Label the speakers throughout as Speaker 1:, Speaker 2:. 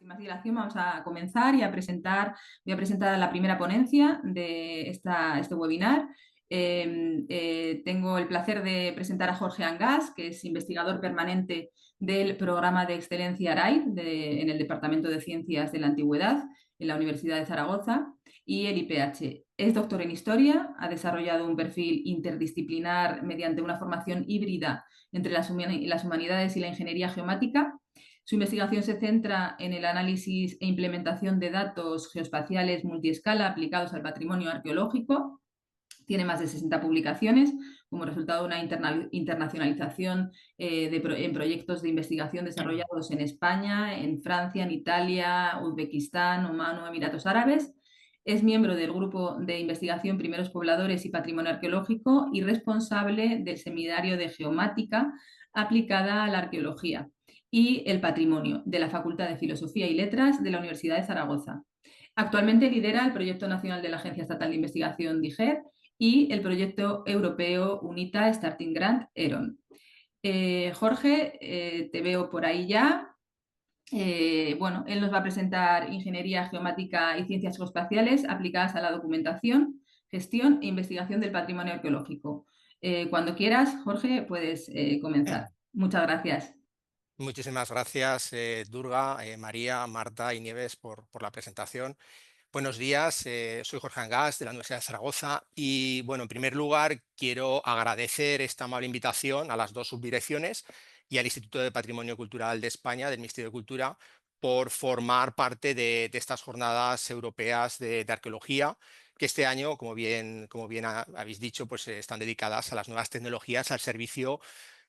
Speaker 1: más dilación, vamos a comenzar y voy a presentar la primera ponencia de este webinar. Tengo el placer de presentar a Jorge Angás, que es investigador permanente del programa de excelencia ARAID en el Departamento de Ciencias de la Antigüedad en la Universidad de Zaragoza y el IPH. Es doctor en Historia, ha desarrollado un perfil interdisciplinar mediante una formación híbrida entre las humanidades y la ingeniería geomática. Su investigación se centra en el análisis e implementación de datos geoespaciales multiescala aplicados al patrimonio arqueológico. Tiene más de 60 publicaciones como resultado de una internacionalización en proyectos de investigación desarrollados en España, en Francia, en Italia, Uzbekistán, Omán o Emiratos Árabes. Es miembro del grupo de investigación Primeros Pobladores y Patrimonio Arqueológico y responsable del Seminario de Geomática aplicada a la arqueología y el patrimonio de la Facultad de Filosofía y Letras de la Universidad de Zaragoza. Actualmente lidera el proyecto nacional de la Agencia Estatal de Investigación DIGER y el proyecto europeo UNITA Starting Grant ERON. Jorge, te veo por ahí ya. Bueno, él nos va a presentar ingeniería geomática y ciencias geoespaciales aplicadas a la documentación, gestión e investigación del patrimonio arqueológico. Cuando quieras, Jorge, puedes comenzar. Muchas gracias.
Speaker 2: Muchísimas gracias, Durga, María, Marta y Nieves por la presentación. Buenos días, soy Jorge Angás de la Universidad de Zaragoza y, bueno, en primer lugar quiero agradecer esta amable invitación a las dos subdirecciones y al Instituto de Patrimonio Cultural de España, del Ministerio de Cultura, por formar parte de estas jornadas europeas de arqueología, que este año, como bien habéis dicho, pues están dedicadas a las nuevas tecnologías al servicio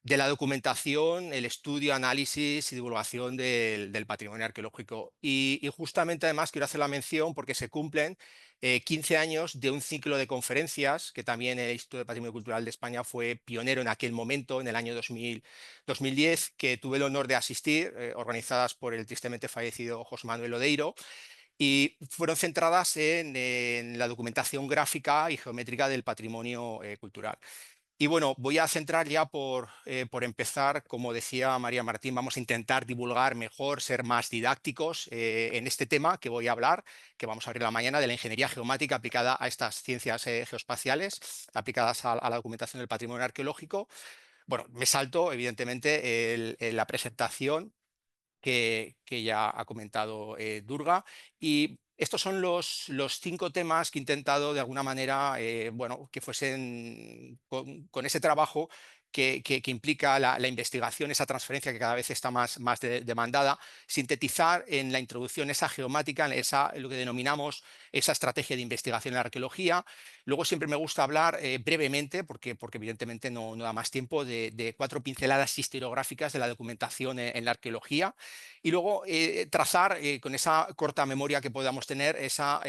Speaker 2: de la documentación, el estudio, análisis y divulgación del patrimonio arqueológico. Y justamente además quiero hacer la mención porque se cumplen 15 años de un ciclo de conferencias que también el Instituto de Patrimonio Cultural de España fue pionero en aquel momento, en el año 2010, que tuve el honor de asistir, organizadas por el tristemente fallecido José Manuel Odeiro, y fueron centradas en la documentación gráfica y geométrica del patrimonio cultural. Y bueno, voy a centrar ya por empezar, como decía María Martín, vamos a intentar divulgar mejor, ser más didácticos en este tema que voy a hablar, que vamos a abrir la mañana, de la ingeniería geomática aplicada a estas ciencias geoespaciales, aplicadas a la documentación del patrimonio arqueológico. Bueno, me salto, evidentemente, la presentación que ya ha comentado Durga. Y estos son los 5 temas que he intentado de alguna manera, bueno, que fuesen con ese trabajo que implica la investigación, esa transferencia que cada vez está más demandada, sintetizar en la introducción esa geomática, lo que denominamos esa estrategia de investigación en la arqueología. Luego siempre me gusta hablar brevemente, porque evidentemente no da más tiempo, de 4 pinceladas historiográficas de la documentación en la arqueología. Y luego trazar con esa corta memoria que podamos tener esa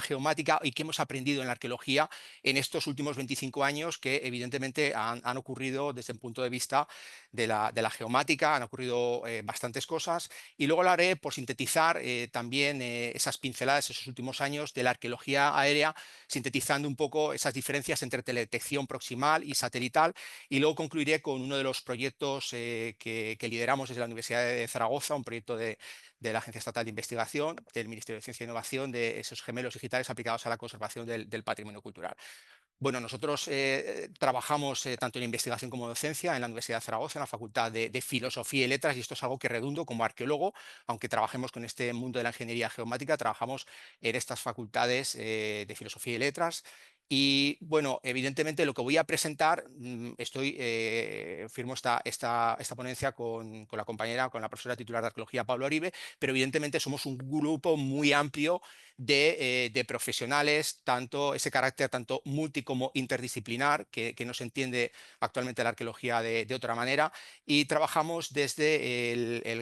Speaker 2: geomática y que hemos aprendido en la arqueología en estos últimos 25 años, que evidentemente han ocurrido desde el punto de vista de la geomática, han ocurrido bastantes cosas. Y luego lo haré por sintetizar también esas pinceladas, esos últimos años de la arqueología aérea, sintetizando un poco esas diferencias entre teledetección proximal y satelital. Y luego concluiré con uno de los proyectos que lideramos desde la Universidad de Zaragoza, un proyecto de la Agencia Estatal de Investigación, del Ministerio de Ciencia e Innovación, de esos gemelos digitales aplicados a la conservación del patrimonio cultural. Bueno, nosotros trabajamos tanto en investigación como docencia en la Universidad de Zaragoza, en la Facultad de Filosofía y Letras, y esto es algo que redundo como arqueólogo, aunque trabajemos con este mundo de la ingeniería geomática, trabajamos en estas facultades de Filosofía y Letras. Y bueno, evidentemente lo que voy a presentar, firmo esta ponencia con la compañera, con la profesora titular de Arqueología, Pablo Oribe, pero evidentemente somos un grupo muy amplio de profesionales, tanto ese carácter tanto multi como interdisciplinar, que no se entiende actualmente la arqueología de otra manera, y trabajamos desde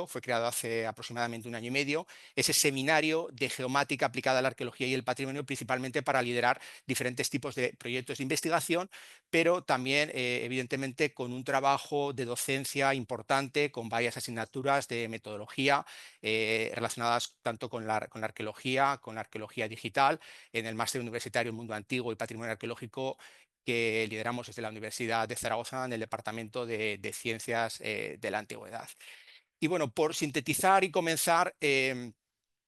Speaker 2: fue creado hace aproximadamente un año y medio, ese seminario de geomática aplicada a la arqueología y el patrimonio, principalmente para liderar diferentes tipos de proyectos de investigación, pero también, evidentemente, con un trabajo de docencia importante, con varias asignaturas de metodología relacionadas tanto con la arqueología, con la arqueología digital, en el máster universitario Mundo Antiguo y Patrimonio Arqueológico, que lideramos desde la Universidad de Zaragoza en el Departamento de Ciencias de la Antigüedad. Y bueno, por sintetizar y comenzar,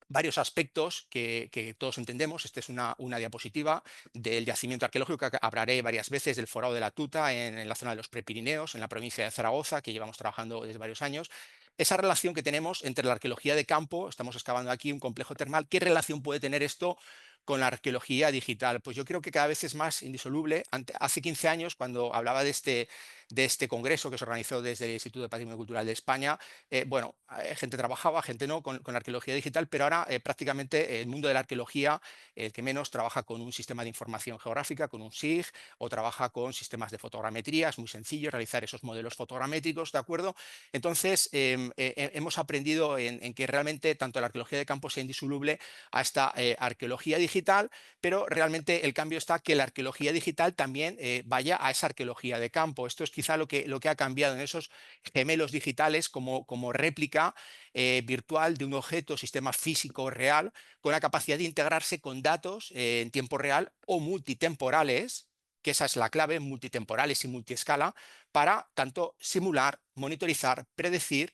Speaker 2: varios aspectos que todos entendemos. Esta es una diapositiva del yacimiento arqueológico que hablaré varias veces del Forado de la Tuta en la zona de los Prepirineos, en la provincia de Zaragoza, que llevamos trabajando desde varios años. Esa relación que tenemos entre la arqueología de campo, estamos excavando aquí un complejo termal, ¿qué relación puede tener esto con la arqueología digital? Pues yo creo que cada vez es más indisoluble. Hace 15 años, cuando hablaba de este congreso que se organizó desde el Instituto de Patrimonio Cultural de España, bueno, gente trabajaba, gente no, con la arqueología digital, pero ahora prácticamente el mundo de la arqueología, el que menos trabaja con un sistema de información geográfica, con un SIG, o trabaja con sistemas de fotogrametría. Es muy sencillo realizar esos modelos fotogramétricos, ¿de acuerdo? Entonces, hemos aprendido en que realmente tanto la arqueología de campo sea indisoluble a esta arqueología digital, pero realmente el cambio está que la arqueología digital también vaya a esa arqueología de campo. Esto es quizá lo que ha cambiado en esos gemelos digitales como réplica virtual de un objeto, sistema físico real, con la capacidad de integrarse con datos en tiempo real o multitemporales, que esa es la clave, multitemporales y multiescala, para tanto simular, monitorizar, predecir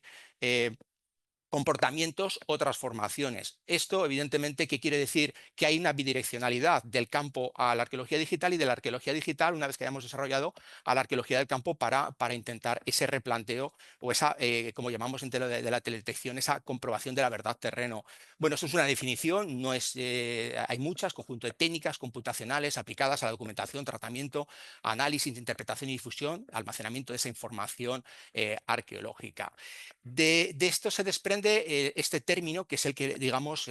Speaker 2: comportamientos o transformaciones. Esto, evidentemente, ¿qué quiere decir? Que hay una bidireccionalidad del campo a la arqueología digital y de la arqueología digital, una vez que hayamos desarrollado, a la arqueología del campo para intentar ese replanteo o esa, como llamamos en de la teledetección, esa comprobación de la verdad terreno. Bueno, eso es una definición, no es, hay muchas, conjunto de técnicas computacionales aplicadas a la documentación, tratamiento, análisis, interpretación y difusión, almacenamiento de esa información arqueológica. De esto se desprende este término, que es el que, digamos,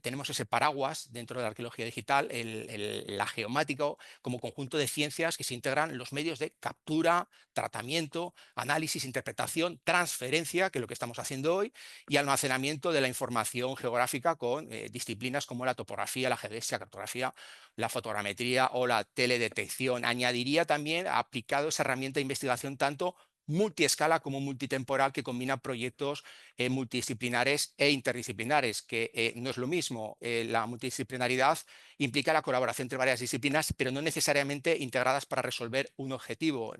Speaker 2: tenemos ese paraguas dentro de la arqueología digital, la geomática como conjunto de ciencias que se integran en los medios de captura, tratamiento, análisis, interpretación, transferencia, que es lo que estamos haciendo hoy, y almacenamiento de la información geográfica con disciplinas como la topografía, la geodesia, cartografía, la fotogrametría o la teledetección. Añadiría también aplicado esa herramienta de investigación tanto multiescala como multitemporal, que combina proyectos multidisciplinares e interdisciplinares, que no es lo mismo. La multidisciplinaridad implica la colaboración entre varias disciplinas, pero no necesariamente integradas para resolver un objetivo.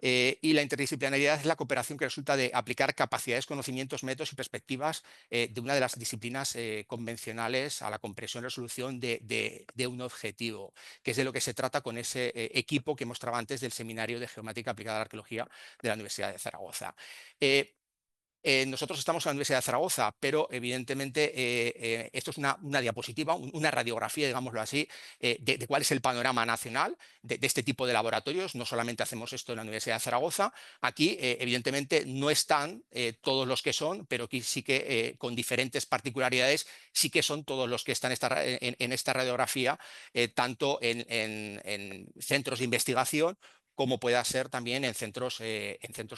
Speaker 2: Y la interdisciplinaridad es la cooperación que resulta de aplicar capacidades, conocimientos, métodos y perspectivas de una de las disciplinas convencionales a la comprensión y resolución de un objetivo, que es de lo que se trata con ese equipo que mostraba antes del Seminario de Geomática Aplicada a la Arqueología de la Universidad de Zaragoza. Nosotros estamos en la Universidad de Zaragoza, pero evidentemente esto es una diapositiva, una radiografía, digámoslo así, de cuál es el panorama nacional de este tipo de laboratorios. No solamente hacemos esto en la Universidad de Zaragoza, aquí evidentemente no están todos los que son, pero aquí sí que con diferentes particularidades sí que son todos los que están en esta radiografía, tanto en centros de investigación como pueda ser también en centros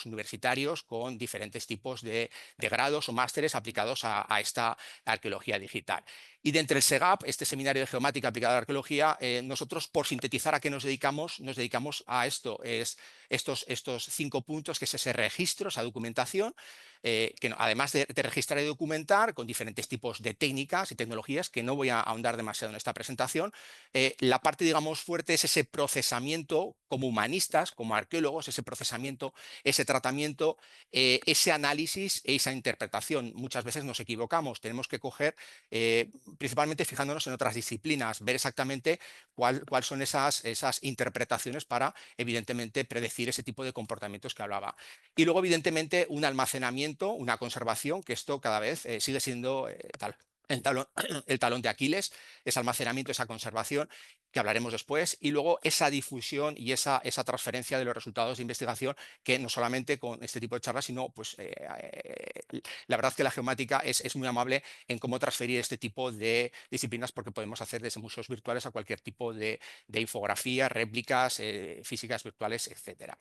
Speaker 2: universitarios con diferentes tipos de grados o másteres aplicados a esta arqueología digital. Y de entre el SEGAP, este Seminario de Geomática Aplicada a la Arqueología, nosotros, por sintetizar a qué nos dedicamos a esto, es estos 5 puntos, que es ese registro, esa documentación, que además de registrar y documentar con diferentes tipos de técnicas y tecnologías, que no voy a ahondar demasiado en esta presentación, la parte, digamos, fuerte es ese procesamiento como humanistas, como arqueólogos, ese procesamiento, ese tratamiento, ese análisis e esa interpretación. Muchas veces nos equivocamos, tenemos que coger, principalmente fijándonos en otras disciplinas, ver exactamente cuáles son esas interpretaciones para, evidentemente, predecir ese tipo de comportamientos que hablaba. Y luego, evidentemente, un almacenamiento, una conservación, que esto cada vez sigue siendo el talón de Aquiles, ese almacenamiento, esa conservación, que hablaremos después, y luego esa difusión y esa transferencia de los resultados de investigación, que no solamente con este tipo de charlas, sino pues la verdad que la geomática es muy amable en cómo transferir este tipo de disciplinas, porque podemos hacer desde museos virtuales a cualquier tipo de infografía, réplicas, físicas virtuales, etcétera.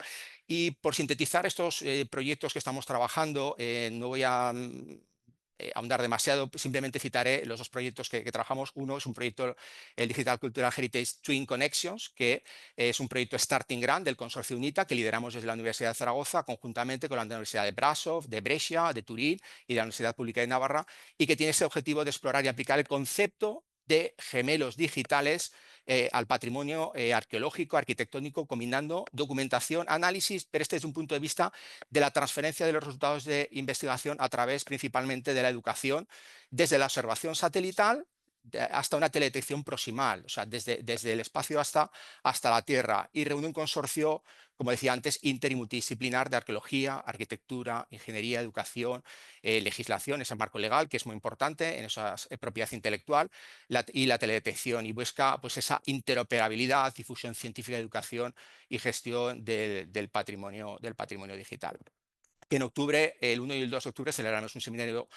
Speaker 2: Y por sintetizar estos proyectos que estamos trabajando, no voy a ahondar demasiado, simplemente citaré los 2 proyectos que trabajamos. Uno es un proyecto, el Digital Cultural Heritage Twin Connections, que es un proyecto Starting Grant del consorcio UNITA, que lideramos desde la Universidad de Zaragoza, conjuntamente con la Universidad de Brasov, de Brescia, de Turín y de la Universidad Pública de Navarra, y que tiene ese objetivo de explorar y aplicar el concepto de gemelos digitales al patrimonio arqueológico, arquitectónico, combinando documentación, análisis, pero este desde un punto de vista de la transferencia de los resultados de investigación a través principalmente de la educación, desde la observación satelital hasta una teledetección proximal, o sea, desde el espacio hasta la Tierra, y reúne un consorcio, como decía antes, inter y multidisciplinar de arqueología, arquitectura, ingeniería, educación, legislación, ese marco legal que es muy importante en esa propiedad intelectual, y la teledetección, y busca pues, esa interoperabilidad, difusión científica, educación y gestión del patrimonio digital. En octubre, el 1 y el 2 de octubre, celebramos un seminario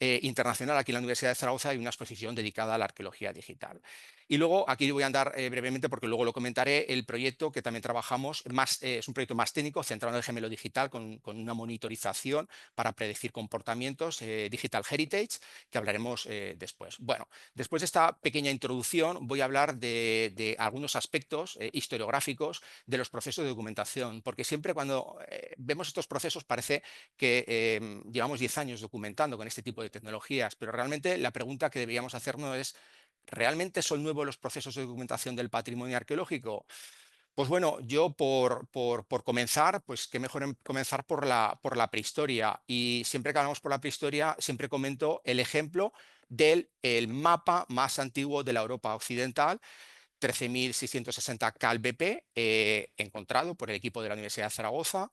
Speaker 2: internacional aquí en la Universidad de Zaragoza y una exposición dedicada a la arqueología digital. Y luego, aquí voy a andar brevemente porque luego lo comentaré, el proyecto que también trabajamos, es un proyecto más técnico, centrado en el gemelo digital, con una monitorización para predecir comportamientos, Digital Heritage, que hablaremos después. Bueno, después de esta pequeña introducción, voy a hablar de algunos aspectos historiográficos de los procesos de documentación, porque siempre cuando vemos estos procesos parece que llevamos 10 años documentando con este tipo de tecnologías, pero realmente la pregunta que deberíamos hacernos es, ¿realmente son nuevos los procesos de documentación del patrimonio arqueológico? Pues bueno, yo por comenzar, pues qué mejor comenzar por la prehistoria. Y siempre que hablamos por la prehistoria, siempre comento el ejemplo del el mapa más antiguo de la Europa occidental, 13.660 CalBP, encontrado por el equipo de la Universidad de Zaragoza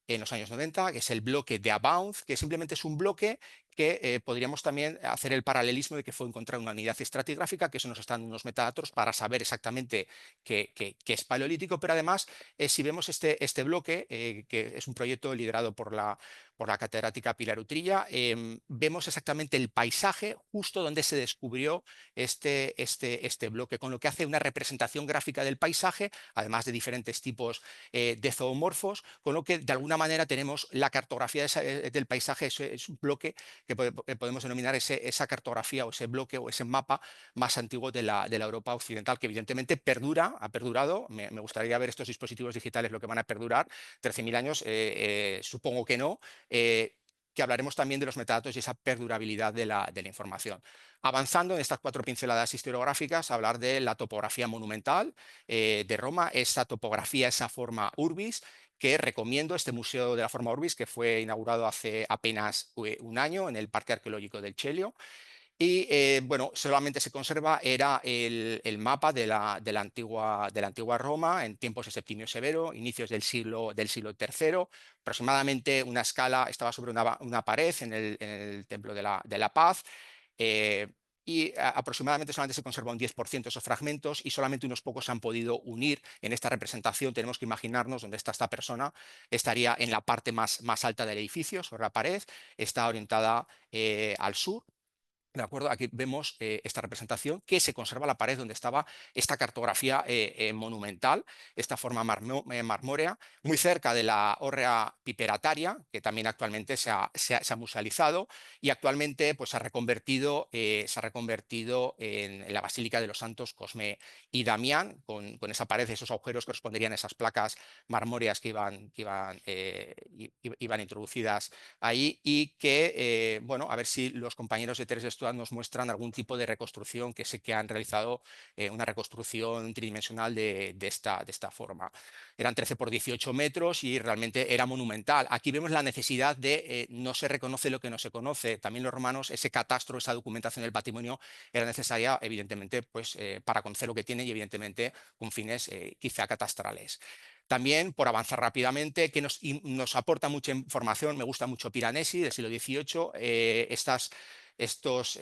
Speaker 2: en los años 90, que es el bloque de Abound, que simplemente es un bloque que podríamos también hacer el paralelismo de que fue encontrar una unidad estratigráfica, que eso nos están unos metadatos para saber exactamente qué es paleolítico, pero además, si vemos este bloque, que es un proyecto liderado por la catedrática Pilar Utrilla, vemos exactamente el paisaje justo donde se descubrió este bloque, con lo que hace una representación gráfica del paisaje, además de diferentes tipos de zoomorfos, con lo que de alguna manera tenemos la cartografía del paisaje, es un bloque que podemos denominar esa cartografía o ese bloque o ese mapa más antiguo de la Europa occidental, que evidentemente ha perdurado. Me gustaría ver estos dispositivos digitales lo que van a perdurar, 13.000 años, supongo que no. Que hablaremos también de los metadatos y esa perdurabilidad de la información. Avanzando en estas 4 pinceladas historiográficas, hablar de la topografía monumental de Roma, esa topografía, esa forma urbis, que recomiendo, este Museo de la Forma Urbis, que fue inaugurado hace apenas un año en el Parque Arqueológico del Celio. Y bueno, solamente se conserva era el mapa de la antigua Roma en tiempos de Septimio Severo, inicios del siglo III, aproximadamente una escala, estaba sobre una pared en el Templo de la Paz. eh, y aproximadamente solamente se conserva un 10% de esos fragmentos y solamente unos pocos se han podido unir en esta representación. Tenemos que imaginarnos dónde está esta persona. Estaría en la parte más alta del edificio, sobre la pared, está orientada al sur. ¿De acuerdo? Aquí vemos esta representación que se conserva la pared donde estaba esta cartografía monumental, esta forma marmórea, muy cerca de la hórrea piperataria, que también actualmente se ha musealizado y actualmente pues, se ha reconvertido en la Basílica de los Santos Cosme y Damián, con esa pared, esos agujeros corresponderían a esas placas marmóreas que iban introducidas ahí y que, bueno, a ver si los compañeros de Teres Stuart nos muestran algún tipo de reconstrucción, que sé que han realizado una reconstrucción tridimensional de esta forma. Eran 13 por 18 metros y realmente era monumental. Aquí vemos la necesidad de no se reconoce lo que no se conoce. También los romanos, ese catastro, esa documentación del patrimonio era necesaria, evidentemente, pues, para conocer lo que tiene y, evidentemente, con fines quizá catastrales. También, por avanzar rápidamente, que nos aporta mucha información, me gusta mucho Piranesi, del siglo XVIII, estos,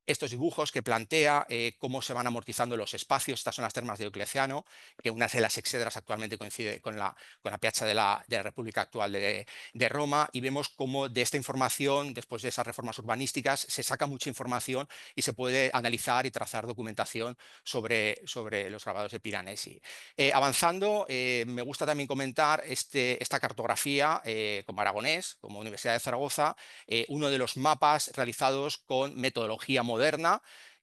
Speaker 2: estos dibujos que plantea cómo se van amortizando los espacios. Estas son las termas de Diocleciano, que una de las exedras actualmente coincide con la piazza de la República actual de Roma, y vemos cómo de esta información, después de esas reformas urbanísticas, se saca mucha información y se puede analizar y trazar documentación sobre los grabados de Piranesi. Avanzando, me gusta también comentar esta cartografía como aragonés, como Universidad de Zaragoza, uno de los mapas realizados con metodología moderna,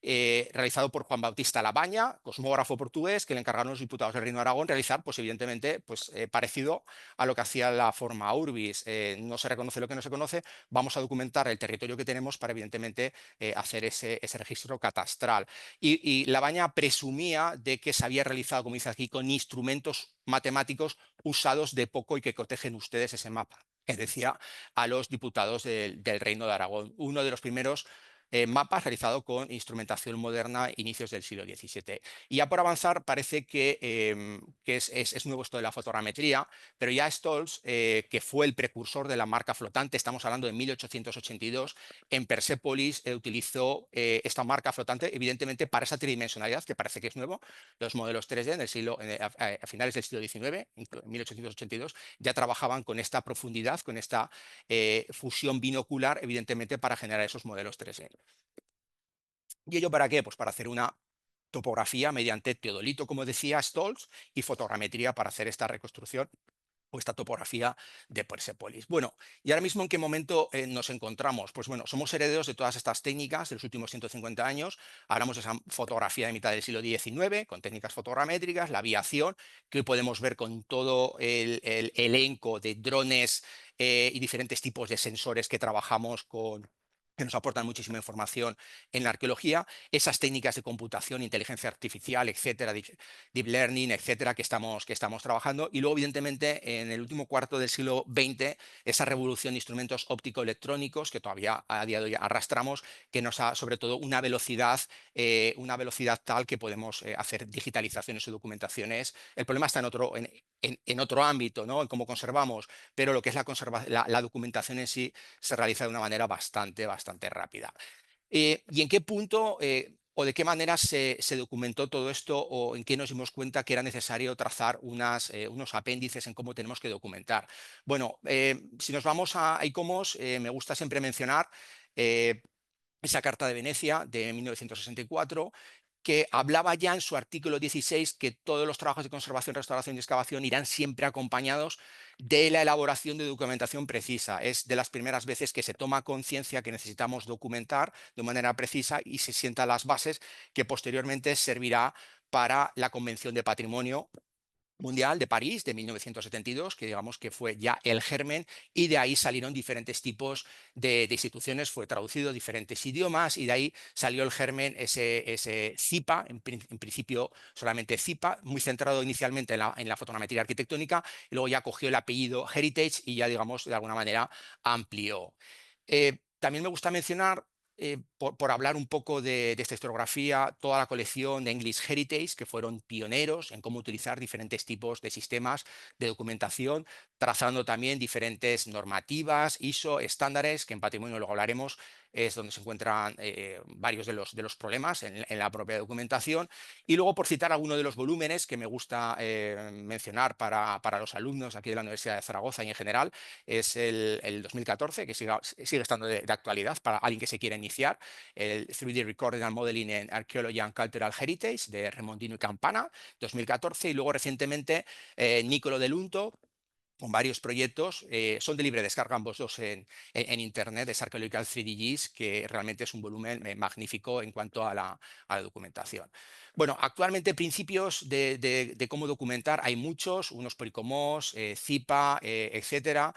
Speaker 2: realizado por Juan Bautista Labaña, cosmógrafo portugués, que le encargaron los diputados del Reino de Aragón realizar, pues evidentemente, pues, parecido a lo que hacía la forma Urbis. No se reconoce lo que no se conoce, vamos a documentar el territorio que tenemos para, evidentemente, hacer ese registro catastral. Y Labaña presumía de que se había realizado, como dice aquí, con instrumentos matemáticos usados de poco y que cotejen ustedes ese mapa, que decía a los diputados del Reino de Aragón. Uno de los primeros mapas realizado con instrumentación moderna inicios del siglo XVII. Y ya por avanzar, parece que es nuevo esto de la fotogrametría, pero ya Stolz, que fue el precursor de la marca flotante, estamos hablando de 1882, en Persépolis utilizó esta marca flotante, evidentemente para esa tridimensionalidad, que parece que es nuevo. Los modelos 3D en el siglo, a finales del siglo XIX, en 1882, ya trabajaban con esta profundidad, con esta fusión binocular, evidentemente para generar esos modelos 3D. ¿Y ello para qué? Pues para hacer una topografía mediante teodolito, como decía Stolz, y fotogrametría para hacer esta reconstrucción o esta topografía de Persépolis. Bueno, ¿y ahora mismo en qué momento nos encontramos? Pues bueno, somos herederos de todas estas técnicas de los últimos 150 años. Hablamos de esa fotografía de mitad del siglo XIX, con técnicas fotogramétricas, la aviación, que hoy podemos ver con todo el elenco de drones y diferentes tipos de sensores que trabajamos con, que nos aportan muchísima información en la arqueología, esas técnicas de computación, inteligencia artificial, etcétera, deep learning, etcétera, que estamos trabajando. Y luego, evidentemente, en el último cuarto del siglo XX, esa revolución de instrumentos óptico-electrónicos que todavía a día de hoy arrastramos, que nos da sobre todo una velocidad tal que podemos hacer digitalizaciones y documentaciones. El problema está en otro ámbito, ¿no? En cómo conservamos, pero lo que es la documentación en sí se realiza de una manera bastante rápida. ¿Y en qué punto o de qué manera se documentó todo esto o en qué nos dimos cuenta que era necesario trazar unos apéndices en cómo tenemos que documentar? Bueno, si nos vamos a ICOMOS, me gusta siempre mencionar eh, esa Carta de Venecia de 1964, que hablaba ya en su artículo 16 que todos los trabajos de conservación, restauración y excavación irán siempre acompañados de la elaboración de documentación precisa. Es de las primeras veces que se toma conciencia que necesitamos documentar de manera precisa y se sientan las bases que posteriormente servirá para la Convención de Patrimonio Mundial de París de 1972, que digamos que fue ya el germen, y de ahí salieron diferentes tipos de instituciones, fue traducido a diferentes idiomas, y de ahí salió el germen ese CIPA, en principio solamente CIPA, muy centrado inicialmente en la fotogrametría arquitectónica, y luego ya cogió el apellido Heritage y ya, digamos, de alguna manera amplió. También me gusta mencionar por hablar un poco de esta historiografía, toda la colección de English Heritage, que fueron pioneros en cómo utilizar diferentes tipos de sistemas de documentación, trazando también diferentes normativas, ISO, estándares, que en patrimonio luego hablaremos, es donde se encuentran varios de los problemas en la propia documentación. Y luego, por citar alguno de los volúmenes que me gusta mencionar para los alumnos aquí de la Universidad de Zaragoza y en general, es el 2014, que sigue estando de actualidad para alguien que se quiera iniciar, el 3D Recording and Modeling in Archaeology and Cultural Heritage de Remondino y Campana, 2014, y luego recientemente Nicolo De Lunto, con varios proyectos, son de libre descarga ambos dos en Internet, es Archaeological 3DGs, que realmente es un volumen magnífico en cuanto a la documentación. Bueno, actualmente principios de cómo documentar hay muchos, unos por ICOMOS, CIPA, etcétera.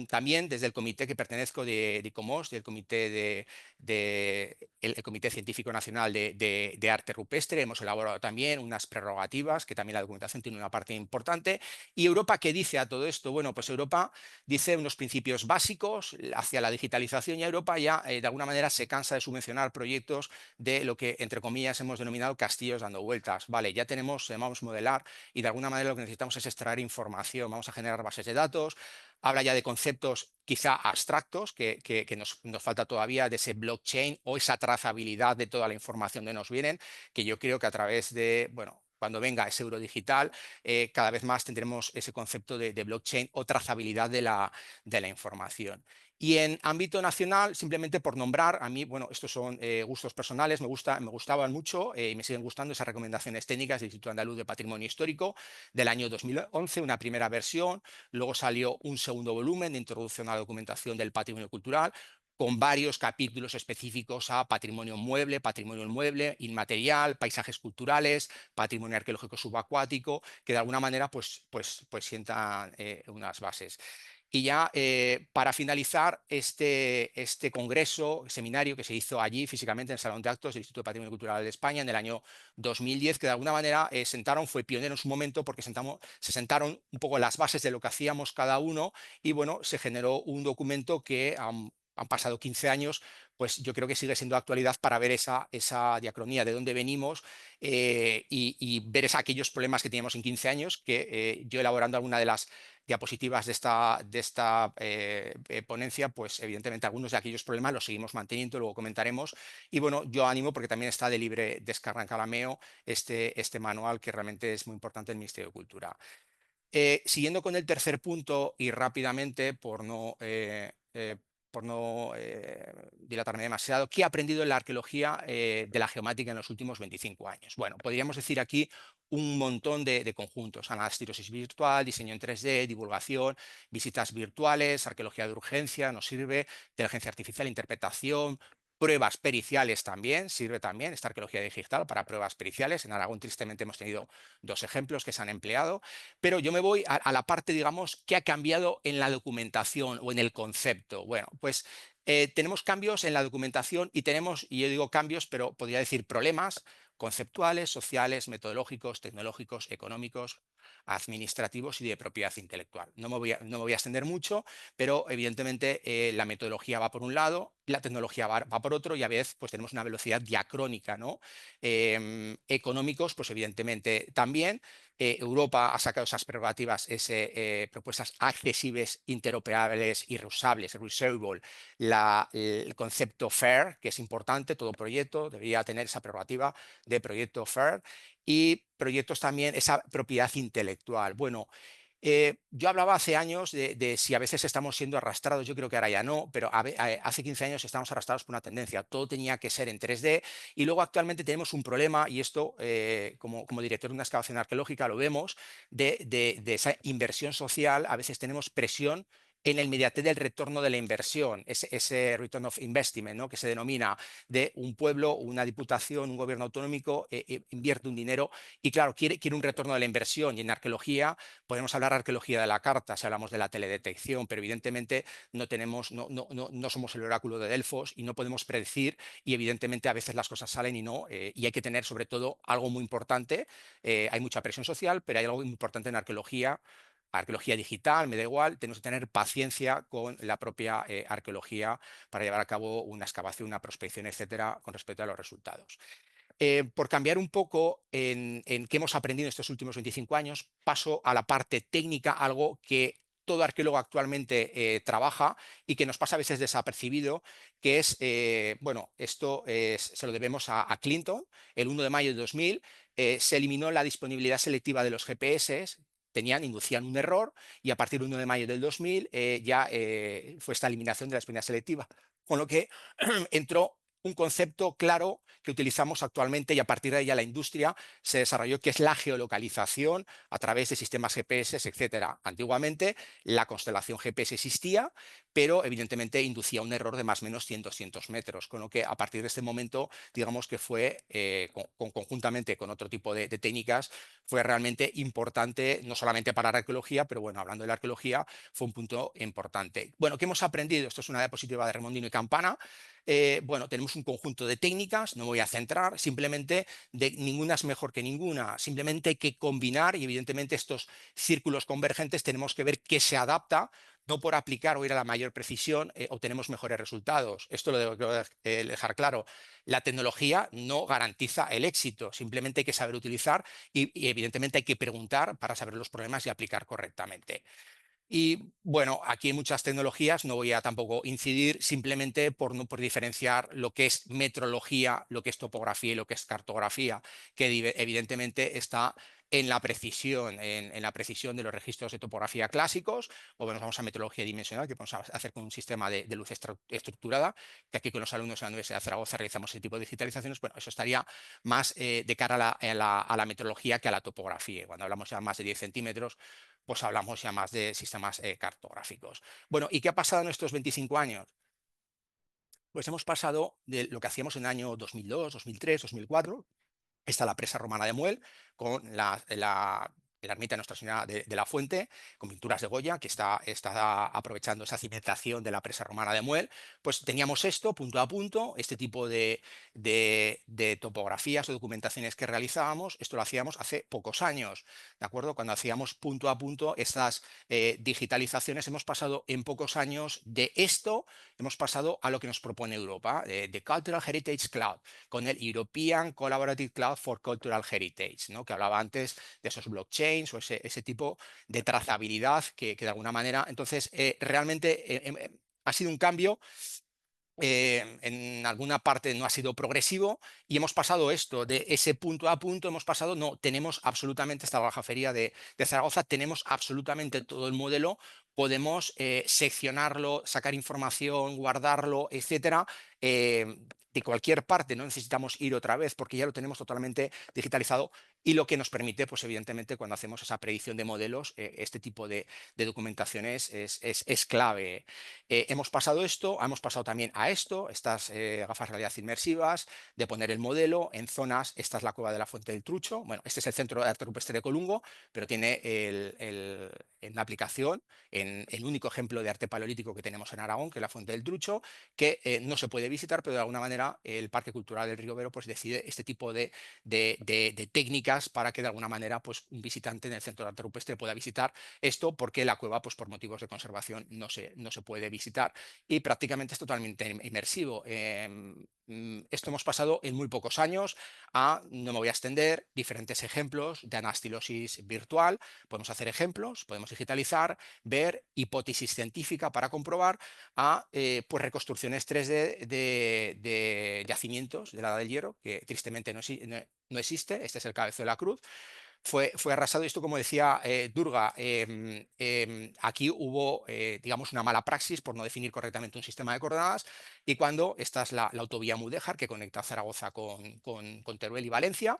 Speaker 2: También desde el comité que pertenezco de ICOMOS, del comité el Comité Científico Nacional de Arte Rupestre, hemos elaborado también unas prerrogativas, que también la documentación tiene una parte importante. ¿Y Europa qué dice a todo esto? Bueno, pues Europa dice unos principios básicos hacia la digitalización, y Europa ya de alguna manera se cansa de subvencionar proyectos de lo que entre comillas hemos denominado castillos dando vueltas. Vale, ya tenemos, vamos a modelar y de alguna manera lo que necesitamos es extraer información, vamos a generar bases de datos. Habla ya de conceptos quizá abstractos que nos falta todavía, de ese blockchain o esa trazabilidad de toda la información que nos vienen, que yo creo que a través de, bueno, cuando venga ese euro digital, cada vez más tendremos ese concepto de blockchain o trazabilidad de la información. Y en ámbito nacional, simplemente por nombrar, a mí, bueno, estos son gustos personales, me gustaban mucho y me siguen gustando esas recomendaciones técnicas del Instituto Andaluz de Patrimonio Histórico del año 2011, una primera versión, luego salió un segundo volumen de introducción a la documentación del patrimonio cultural, con varios capítulos específicos a patrimonio mueble, patrimonio inmueble, inmaterial, paisajes culturales, patrimonio arqueológico subacuático, que de alguna manera pues sientan unas bases. Y ya para finalizar este congreso, seminario que se hizo allí físicamente en el Salón de Actos del Instituto de Patrimonio Cultural de España en el año 2010, que de alguna manera fue pionero en su momento porque se sentaron un poco las bases de lo que hacíamos cada uno y bueno, se generó un documento que han pasado 15 años, pues yo creo que sigue siendo de actualidad para ver esa diacronía de dónde venimos y ver aquellos problemas que teníamos en 15 años, que yo elaborando alguna de las diapositivas de esta ponencia, pues evidentemente algunos de aquellos problemas los seguimos manteniendo, luego comentaremos. Y bueno, yo animo porque también está de libre descarga en Calameo este manual que realmente es muy importante en el Ministerio de Cultura. Siguiendo con el tercer punto y rápidamente, por no dilatarme demasiado, ¿qué he aprendido en la arqueología de la geomática en los últimos 25 años? Bueno, podríamos decir aquí un montón de conjuntos: anastirosis virtual, diseño en 3D, divulgación, visitas virtuales, arqueología de urgencia, nos sirve, inteligencia artificial, interpretación, pruebas periciales también, sirve también esta arqueología digital para pruebas periciales. En Aragón tristemente hemos tenido 2 ejemplos que se han empleado. Pero yo me voy a la parte, digamos, que ha cambiado en la documentación o en el concepto. Bueno, pues tenemos cambios en la documentación y yo digo cambios, pero podría decir problemas conceptuales, sociales, metodológicos, tecnológicos, económicos, administrativos y de propiedad intelectual. No me voy a extender mucho, pero evidentemente la metodología va por un lado, la tecnología va por otro y a veces pues tenemos una velocidad diacrónica, ¿no? Económicos, pues evidentemente también. Europa ha sacado esas prerrogativas, propuestas accesibles, interoperables y reusables, reusable, el concepto FAIR, que es importante. Todo proyecto debería tener esa prerrogativa de proyecto FAIR y proyectos también, esa propiedad intelectual. Bueno, yo hablaba hace años de si a veces estamos siendo arrastrados. Yo creo que ahora ya no, pero hace 15 años estamos arrastrados por una tendencia. Todo tenía que ser en 3D y luego actualmente tenemos un problema, y esto como director de una excavación arqueológica lo vemos, de esa inversión social. A veces tenemos presión en el inmediatez del retorno de la inversión, ese return of investment, ¿no? Que se denomina, de un pueblo, una diputación, un gobierno autonómico invierte un dinero y claro, quiere un retorno de la inversión. Y en arqueología podemos hablar de arqueología de la carta si hablamos de la teledetección, pero evidentemente no somos el oráculo de Delfos y no podemos predecir, y evidentemente a veces las cosas salen y hay que tener sobre todo algo muy importante. Hay mucha presión social, pero hay algo muy importante en arqueología digital, me da igual. Tenemos que tener paciencia con la propia arqueología para llevar a cabo una excavación, una prospección, etcétera, con respecto a los resultados. Por cambiar un poco en qué hemos aprendido estos últimos 25 años, paso a la parte técnica, algo que todo arqueólogo actualmente trabaja y que nos pasa a veces desapercibido, que es, bueno, esto se lo debemos a Clinton. El 1 de mayo de 2000 se eliminó la disponibilidad selectiva de los GPS. Inducían un error, y a partir del 1 de mayo del 2000 ya fue esta eliminación de la disponibilidad selectiva, con lo que entró un concepto claro que utilizamos actualmente, y a partir de ahí ya la industria se desarrolló, que es la geolocalización a través de sistemas GPS, etcétera. Antiguamente la constelación GPS existía, pero evidentemente inducía un error de más o menos 100-200 metros, con lo que a partir de este momento, digamos que fue, conjuntamente con otro tipo de técnicas, fue realmente importante, no solamente para la arqueología, pero bueno, hablando de la arqueología, fue un punto importante. Bueno, ¿qué hemos aprendido? Esto es una diapositiva de Remondino y Campana. Bueno, tenemos un conjunto de técnicas, no me voy a centrar, simplemente ninguna es mejor que ninguna, simplemente hay que combinar, y evidentemente estos círculos convergentes tenemos que ver qué se adapta. No por aplicar o ir a la mayor precisión obtenemos mejores resultados. Esto lo debo dejar claro. La tecnología no garantiza el éxito, simplemente hay que saber utilizar y evidentemente hay que preguntar para saber los problemas y aplicar correctamente. Y bueno, aquí hay muchas tecnologías, no voy a tampoco incidir, simplemente por diferenciar lo que es metrología, lo que es topografía y lo que es cartografía, que evidentemente está en la precisión, en la precisión de los registros de topografía clásicos. O bueno, vamos a metrología dimensional, que podemos hacer con un sistema de luz estructurada, que aquí con los alumnos de la Universidad de Zaragoza realizamos ese tipo de digitalizaciones. Bueno, eso estaría más de cara a la metrología que a la topografía. Cuando hablamos ya más de 10 centímetros, pues hablamos ya más de sistemas cartográficos. Bueno, ¿y qué ha pasado en estos 25 años? Pues hemos pasado de lo que hacíamos en el año 2002, 2003, 2004. Está la presa romana de Muel, con la ermita de Nuestra Señora de la Fuente, con pinturas de Goya, que está aprovechando esa cimentación de la presa romana de Muel. Pues teníamos esto punto a punto, este tipo de topografías o documentaciones que realizábamos. Esto lo hacíamos hace pocos años, ¿de acuerdo? Cuando hacíamos punto a punto estas digitalizaciones, hemos pasado en pocos años de esto, hemos pasado a lo que nos propone Europa, de Cultural Heritage Cloud, con el European Collaborative Cloud for Cultural Heritage, ¿no? Que hablaba antes de esos blockchains o ese tipo de trazabilidad que de alguna manera, entonces, realmente ha sido un cambio. En alguna parte no ha sido progresivo y hemos pasado esto de ese punto a punto, hemos pasado, no, tenemos absolutamente esta Baja Feria de Zaragoza, tenemos absolutamente todo el modelo, podemos seccionarlo, sacar información, guardarlo, etcétera, de cualquier parte, no necesitamos ir otra vez porque ya lo tenemos totalmente digitalizado y lo que nos permite, pues evidentemente, cuando hacemos esa predicción de modelos, este tipo de documentaciones es clave. Hemos pasado esto, hemos pasado también a esto, estas gafas de realidad inmersivas, de poner el modelo en zonas. Esta es la cueva de la Fuente del Trucho. Bueno, este es el Centro de Arte Rupestre de Colungo, pero tiene en la aplicación, en el único ejemplo de arte paleolítico que tenemos en Aragón, que es la Fuente del Trucho, que no se puede visitar, pero de alguna manera el Parque Cultural del Río Vero pues, decide este tipo de técnicas para que de alguna manera pues, un visitante en el Centro de Arte Rupestre pueda visitar esto, porque la cueva, pues, por motivos de conservación, no se puede visitar y prácticamente es totalmente inmersivo. Esto hemos pasado en muy pocos años a, no me voy a extender, diferentes ejemplos de anastilosis virtual. Podemos hacer ejemplos, podemos digitalizar, ver hipótesis científica para comprobar a pues reconstrucciones 3D de yacimientos de la Edad del Hierro, que tristemente no existe. Este es el Cabezo de la Cruz. Fue arrasado. Y esto, como decía Durga, aquí hubo, digamos, una mala praxis por no definir correctamente un sistema de coordenadas. Y cuando esta es la autovía Mudéjar, que conecta Zaragoza con Teruel y Valencia,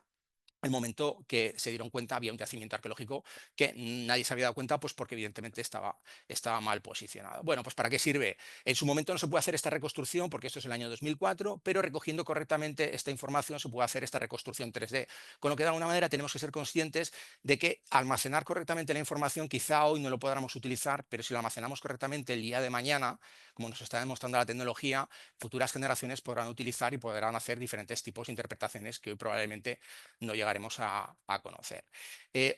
Speaker 2: el momento que se dieron cuenta había un yacimiento arqueológico que nadie se había dado cuenta, pues porque evidentemente estaba mal posicionado. Bueno, pues ¿para qué sirve? En su momento no se puede hacer esta reconstrucción porque esto es el año 2004, pero recogiendo correctamente esta información se puede hacer esta reconstrucción 3D. Con lo que de alguna manera tenemos que ser conscientes de que almacenar correctamente la información quizá hoy no lo podamos utilizar, pero si lo almacenamos correctamente el día de mañana, como nos está demostrando la tecnología, futuras generaciones podrán utilizar y podrán hacer diferentes tipos de interpretaciones que hoy probablemente no llegaremos a conocer.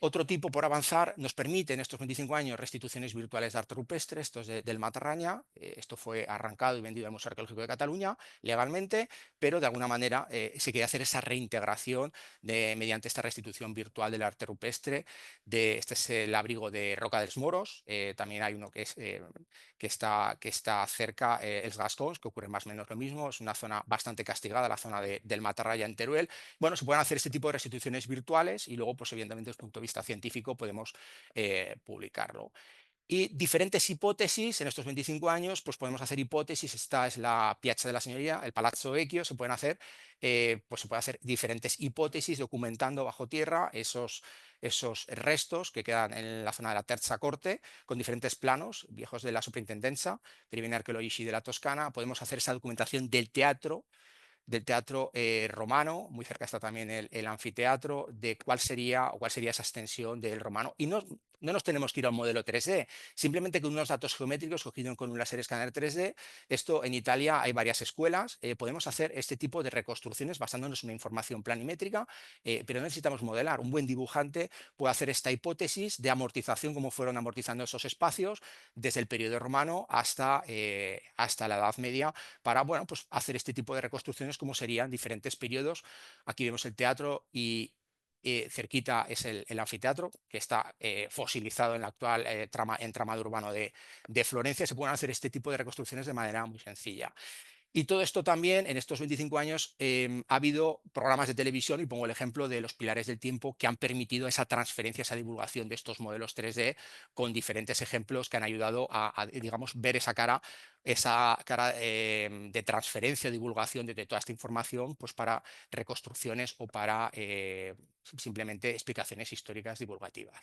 Speaker 2: Otro tipo por avanzar nos permite en estos 25 años restituciones virtuales de arte rupestre. Esto es del Matarraña. Esto fue arrancado y vendido al Museo Arqueológico de Cataluña legalmente, pero de alguna manera se quiere hacer esa reintegración mediante esta restitución virtual del arte rupestre. Este es el abrigo de Roca dels Moros. También hay uno que está cerca, Els Gascons, que ocurre más o menos lo mismo. Es una zona bastante castigada, la zona del Matarraya en Teruel. Bueno, se pueden hacer este tipo de restituciones virtuales y luego, pues evidentemente, desde el punto de vista científico, podemos publicarlo. Y diferentes hipótesis en estos 25 años, pues podemos hacer hipótesis. Esta es la Piazza de la Signoria, el Palazzo Vecchio. Se pueden hacer diferentes hipótesis documentando bajo tierra esos restos que quedan en la zona de la Terza Corte, con diferentes planos viejos de la Superintendenza dei Beni Archeologici de la Toscana. Podemos hacer esa documentación del teatro romano. Muy cerca está también el anfiteatro, de cuál sería esa extensión del romano. Y no nos tenemos que ir a un modelo 3D, simplemente con unos datos geométricos cogidos con un láser escáner 3D. Esto en Italia hay varias escuelas. Podemos hacer este tipo de reconstrucciones basándonos en una información planimétrica, pero no necesitamos modelar. Un buen dibujante puede hacer esta hipótesis de amortización, como fueron amortizando esos espacios desde el periodo romano hasta la Edad Media, para, bueno, pues hacer este tipo de reconstrucciones como serían diferentes periodos. Aquí vemos el teatro y cerquita es el anfiteatro, que está fosilizado en el actual entramado urbano de Florencia. Se pueden hacer este tipo de reconstrucciones de manera muy sencilla. Y todo esto también, en estos 25 años, ha habido programas de televisión, y pongo el ejemplo de Los Pilares del Tiempo, que han permitido esa transferencia, esa divulgación de estos modelos 3D con diferentes ejemplos que han ayudado digamos, ver esa cara de transferencia, divulgación de toda esta información, pues para reconstrucciones o para simplemente explicaciones históricas divulgativas.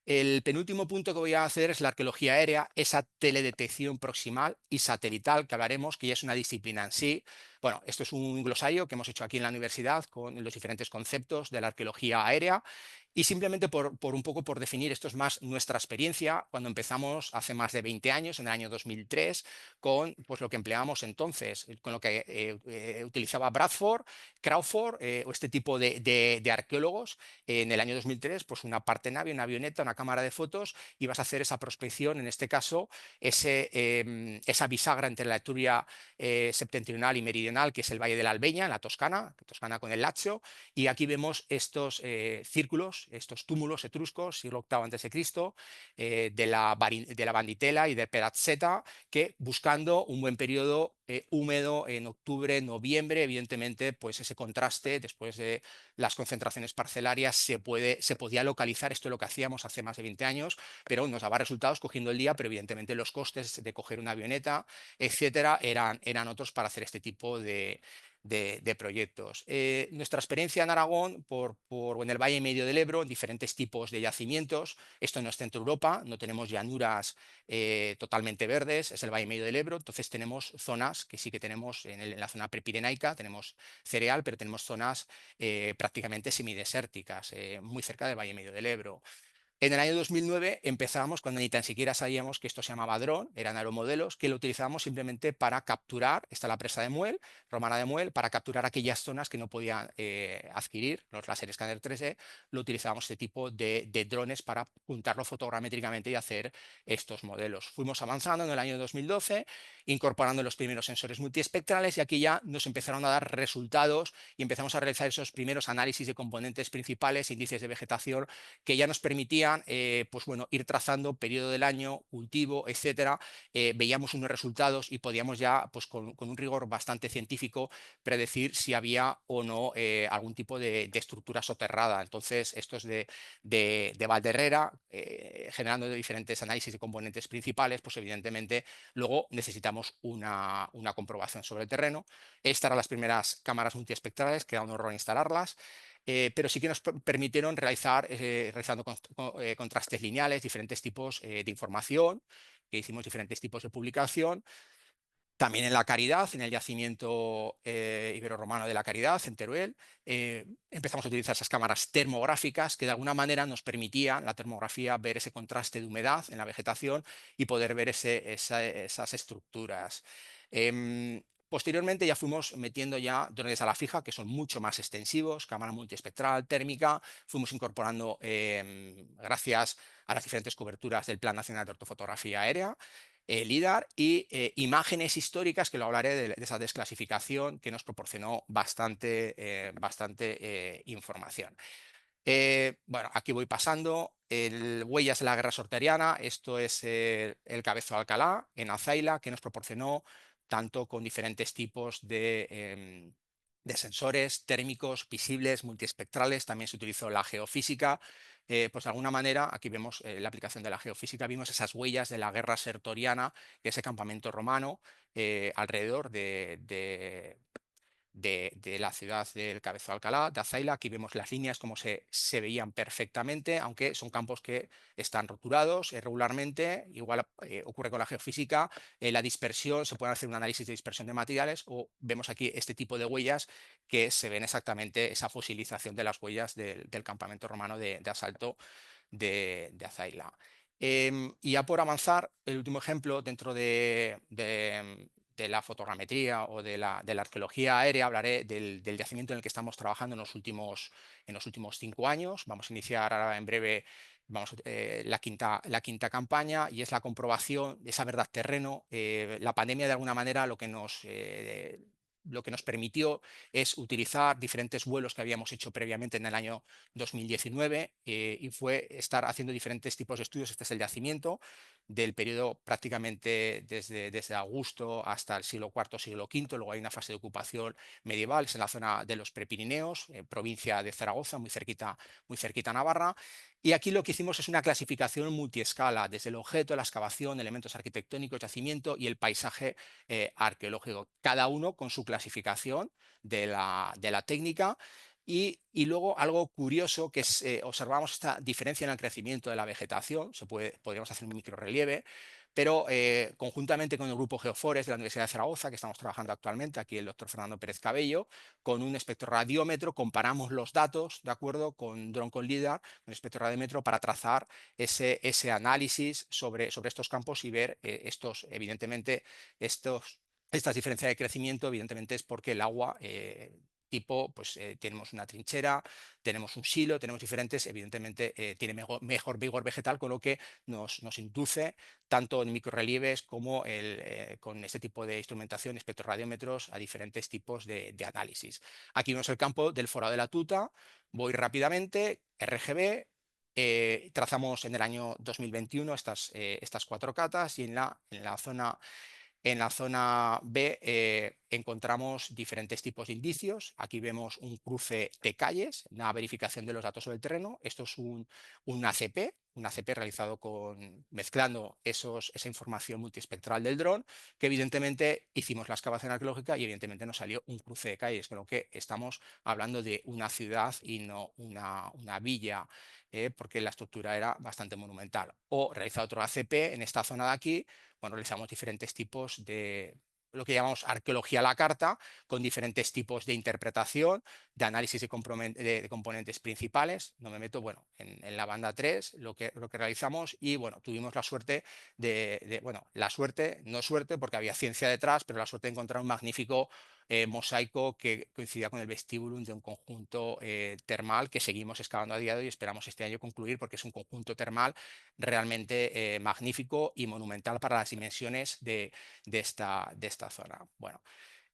Speaker 2: El penúltimo punto que voy a hacer es la arqueología aérea, esa teledetección proximal y satelital que hablaremos, que ya es una disciplina en sí. Bueno, esto es un glosario que hemos hecho aquí en la universidad con los diferentes conceptos de la arqueología aérea. Y simplemente por un poco por definir, esto es más nuestra experiencia cuando empezamos hace más de 20 años, en el año 2003, con pues, lo que empleábamos entonces, con lo que utilizaba Bradford, Crawford o este tipo de arqueólogos. En el año 2003, pues una parte nave, una avioneta, una cámara de fotos, y vas a hacer esa prospección, en este caso, esa bisagra entre la Etruria septentrional y meridional, que es el Valle de la Albeña, en la Toscana, Toscana con el Lacio, y aquí vemos estos círculos, estos túmulos etruscos, siglo VIII a.C., de la Banditela y de Perazzeta, que buscando un buen periodo húmedo en octubre, noviembre, evidentemente, pues ese contraste después de las concentraciones parcelarias se podía localizar, esto es lo que hacíamos hace más de 20 años, pero nos daba resultados cogiendo el día, pero evidentemente los costes de coger una avioneta, etcétera, eran otros para hacer este tipo de proyectos. Nuestra experiencia en Aragón, en el Valle Medio del Ebro, en diferentes tipos de yacimientos. Esto no es Centro Europa, no tenemos llanuras totalmente verdes, es el Valle Medio del Ebro, entonces tenemos zonas que sí que tenemos en la zona prepirenaica, tenemos cereal, pero tenemos zonas prácticamente semidesérticas, muy cerca del Valle Medio del Ebro. En el año 2009 empezábamos cuando ni tan siquiera sabíamos que esto se llamaba dron, eran aeromodelos que lo utilizábamos simplemente para capturar, esta es la presa de Muel, Romana de Muel, para capturar aquellas zonas que no podían adquirir los láser escáner 3D, lo utilizábamos este tipo de drones para juntarlo fotogramétricamente y hacer estos modelos. Fuimos avanzando en el año 2012, incorporando los primeros sensores multiespectrales y aquí ya nos empezaron a dar resultados y empezamos a realizar esos primeros análisis de componentes principales, índices de vegetación, que ya nos permitían pues bueno, ir trazando periodo del año, cultivo, etcétera. Veíamos unos resultados y podíamos ya, pues con un rigor bastante científico, predecir si había o no algún tipo de estructura soterrada. Entonces, esto es de Valderrera, generando diferentes análisis de componentes principales, pues evidentemente luego necesitamos una comprobación sobre el terreno. Estas eran las primeras cámaras multiespectrales, que era un horror instalarlas. Pero sí que nos permitieron realizar, realizando contrastes lineales, diferentes tipos de información, que hicimos diferentes tipos de publicación. También en La Caridad, en el yacimiento ibero-romano de La Caridad, en Teruel, empezamos a utilizar esas cámaras termográficas que de alguna manera nos permitían, la termografía, ver ese contraste de humedad en la vegetación y poder ver esas estructuras. Posteriormente ya fuimos metiendo ya drones a la fija, que son mucho más extensivos, cámara multiespectral, térmica, fuimos incorporando, gracias a las diferentes coberturas del Plan Nacional de Ortofotografía Aérea, LIDAR y imágenes históricas, que lo hablaré de esa desclasificación que nos proporcionó bastante información. Bueno, aquí voy pasando. Huellas de la guerra sorteriana, esto es el Cabezo de Alcalá en Azaila, que nos proporcionó tanto con diferentes tipos de sensores térmicos, visibles, multiespectrales. También se utilizó la geofísica. Pues de alguna manera, aquí vemos la aplicación de la geofísica, vimos esas huellas de la guerra sertoriana, ese campamento romano alrededor de la ciudad del Cabezo de Alcalá, de Azaila. Aquí vemos las líneas como se veían perfectamente, aunque son campos que están roturados regularmente. Igual ocurre con la geofísica, la dispersión, se puede hacer un análisis de dispersión de materiales, o vemos aquí este tipo de huellas que se ven exactamente esa fosilización de las huellas del campamento romano de asalto de Azaila. Y ya por avanzar, el último ejemplo dentro de la fotogrametría o de la arqueología aérea, hablaré del yacimiento en el que estamos trabajando en los últimos 5 años. Vamos a iniciar ahora en breve la quinta campaña, y es la comprobación de esa verdad terreno. La pandemia, de alguna manera, lo que nos permitió es utilizar diferentes vuelos que habíamos hecho previamente en el año 2019 y fue estar haciendo diferentes tipos de estudios. Este es el yacimiento del periodo prácticamente desde Augusto hasta el siglo IV, siglo V. Luego hay una fase de ocupación medieval, es en la zona de los Prepirineos, provincia de Zaragoza, muy cerquita a Navarra. Y aquí lo que hicimos es una clasificación multiescala, desde el objeto, la excavación, elementos arquitectónicos, yacimiento y el paisaje arqueológico, cada uno con su clasificación de la técnica. Y luego algo curioso que es, observamos esta diferencia en el crecimiento de la vegetación, podríamos hacer un microrrelieve, pero conjuntamente con el grupo Geofores de la Universidad de Zaragoza, que estamos trabajando actualmente, aquí el doctor Fernando Pérez Cabello, con un espectroradiómetro comparamos los datos, ¿de acuerdo? Con dron con LIDAR, un espectroradiómetro para trazar ese análisis sobre estos campos y ver evidentemente, estas diferencias de crecimiento, evidentemente es porque el agua pues tenemos una trinchera, tenemos un silo, tenemos diferentes, evidentemente tiene mejor vigor vegetal, con lo que nos induce tanto en microrelieves como con este tipo de instrumentación, espectroradiómetros, a diferentes tipos de análisis. Aquí vemos el campo del Forado de la Tuta, voy rápidamente, RGB, trazamos en el año 2021 estas 4 catas y en la zona B encontramos diferentes tipos de indicios. Aquí vemos un cruce de calles, una verificación de los datos sobre el terreno. Esto es un ACP realizado mezclando esa información multiespectral del dron, que evidentemente hicimos la excavación arqueológica y evidentemente nos salió un cruce de calles, con lo que estamos hablando de una ciudad y no una villa, porque la estructura era bastante monumental. O realizado otro ACP en esta zona de aquí, bueno, realizamos diferentes tipos de lo que llamamos arqueología a la carta, con diferentes tipos de interpretación, de análisis de componentes principales. No me meto, bueno, en la banda 3, lo que realizamos y, bueno, tuvimos la suerte bueno, la suerte, no suerte, porque había ciencia detrás, pero la suerte de encontrar un magnífico mosaico que coincidía con el vestíbulum de un conjunto termal que seguimos excavando a día de hoy y esperamos este año concluir porque es un conjunto termal realmente magnífico y monumental para las dimensiones de esta zona. Bueno,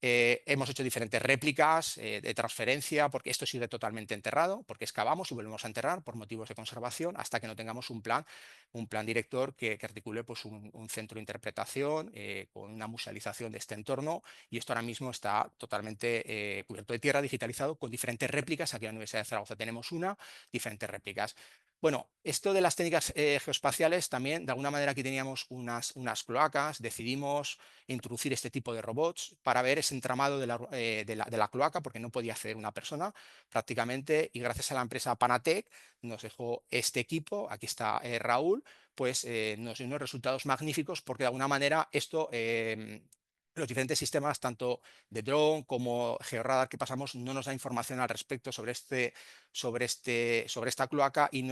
Speaker 2: hemos hecho diferentes réplicas de transferencia, porque esto sigue totalmente enterrado, porque excavamos y volvemos a enterrar por motivos de conservación hasta que no tengamos un plan director que articule pues, un centro de interpretación con una musealización de este entorno. Y esto ahora mismo está totalmente cubierto de tierra, digitalizado, con diferentes réplicas. Aquí en la Universidad de Zaragoza tenemos diferentes réplicas. Bueno, esto de las técnicas geoespaciales también, de alguna manera aquí teníamos unas cloacas, decidimos introducir este tipo de robots para ver ese entramado de la cloaca, porque no podía hacer una persona prácticamente, y gracias a la empresa Panatec nos dejó este equipo, aquí está Raúl, pues nos dio unos resultados magníficos, porque de alguna manera los diferentes sistemas, tanto de drone como georradar que pasamos, no nos da información al respecto sobre esta cloaca y